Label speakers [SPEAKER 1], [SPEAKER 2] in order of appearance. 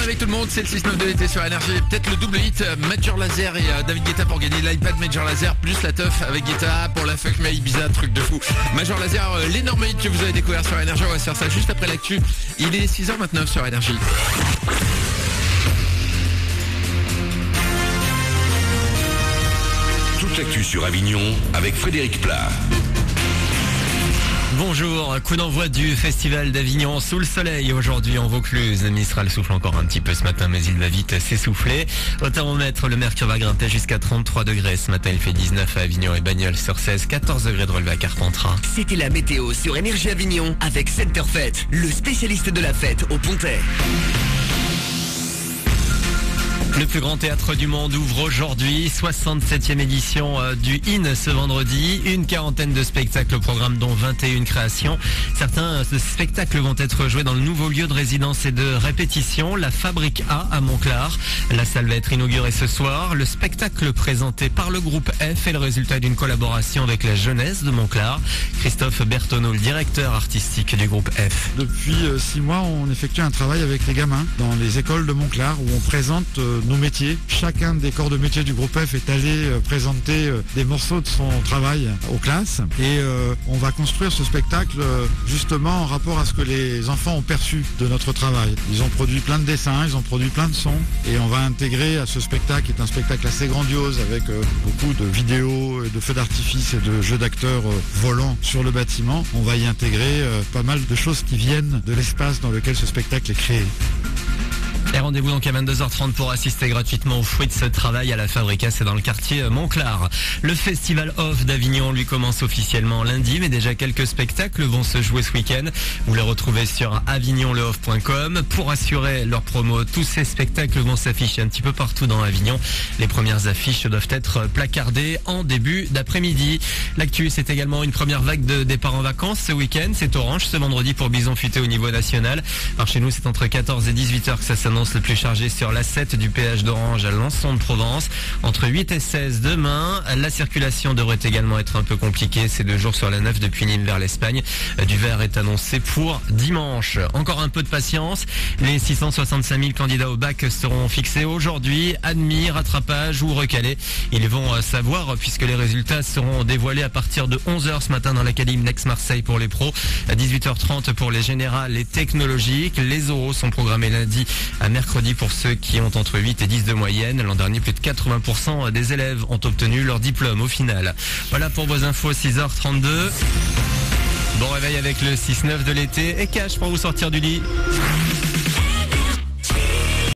[SPEAKER 1] avec tout le monde, c'est le 6-9 de l'été sur Énergie. Peut-être le double hit Major Lazer et David Guetta pour gagner l'iPad Major Lazer plus la teuf avec Guetta pour la Fuck My Ibiza, truc de fou. Major Lazer, l'énorme hit que vous avez découvert sur Énergie. On va se faire ça juste après l'actu. Il est 6h29 sur Énergie.
[SPEAKER 2] Toute l'actu sur Avignon avec Frédéric Plat.
[SPEAKER 3] Bonjour, coup d'envoi du Festival d'Avignon sous le soleil aujourd'hui en Vaucluse. Le Mistral souffle encore un petit peu ce matin mais il va vite s'essouffler. Au thermomètre, le mercure va grimper jusqu'à 33 degrés. Ce matin il fait 19 à Avignon et Bagnols-sur-Cèze, 14 degrés de relevé à Carpentras.
[SPEAKER 4] C'était la météo sur Énergie Avignon avec Centerfête, le spécialiste de la fête au Pontet.
[SPEAKER 3] Le plus grand théâtre du monde ouvre aujourd'hui, 67e édition du IN ce vendredi. Une quarantaine de spectacles au programme dont 21 créations. Certains spectacles vont être joués dans le nouveau lieu de résidence et de répétition, la Fabrique A à Monclar. La salle va être inaugurée ce soir. Le spectacle présenté par le groupe F est le résultat d'une collaboration avec la jeunesse de Monclar. Christophe Bertonneau, le directeur artistique du groupe F.
[SPEAKER 5] Depuis 6 mois, on effectue un travail avec les gamins dans les écoles de Monclar où on présente nos métiers. Chacun des corps de métier du groupe F est allé présenter des morceaux de son travail aux classes et on va construire ce spectacle justement en rapport à ce que les enfants ont perçu de notre travail. Ils ont produit plein de dessins, ils ont produit plein de sons et on va intégrer à ce spectacle, qui est un spectacle assez grandiose avec beaucoup de vidéos, de feux d'artifice et de jeux d'acteurs volants sur le bâtiment. On va y intégrer pas mal de choses qui viennent de l'espace dans lequel ce spectacle est créé.
[SPEAKER 3] Et rendez-vous donc à 22h30 pour assister gratuitement au fruit de ce travail à la Fabrica, c'est dans le quartier Monclar. Le Festival Off d'Avignon lui commence officiellement lundi, mais déjà quelques spectacles vont se jouer ce week-end. Vous les retrouvez sur avignonleoff.com. Pour assurer leur promo, tous ces spectacles vont s'afficher un petit peu partout dans Avignon. Les premières affiches doivent être placardées en début d'après-midi. L'actu, c'est également une première vague de départ en vacances ce week-end. C'est orange ce vendredi pour Bison Futé au niveau national. Alors chez nous, c'est entre 14 et 18h que ça s'annonce le plus chargé sur l'A7 du péage d'Orange à Lançon de Provence. Entre 8 et 16 demain, la circulation devrait également être un peu compliquée ces 2 jours sur la 9 depuis Nîmes vers l'Espagne. Du vert est annoncé pour dimanche. Encore un peu de patience. Les 665 000 candidats au bac seront fixés aujourd'hui. Admis, rattrapage ou recalés. Ils vont savoir puisque les résultats seront dévoilés à partir de 11h ce matin dans l'Académie Nex-Marseille pour les pros. À 18h30 pour les générales et technologiques. Les oraux sont programmés lundi à mercredi pour ceux qui ont entre 8 et 10 de moyenne. L'an dernier, plus de 80% des élèves ont obtenu leur diplôme au final. Voilà pour vos infos, 6h32. Bon réveil avec le 6-9 de l'été et cash pour vous sortir du lit.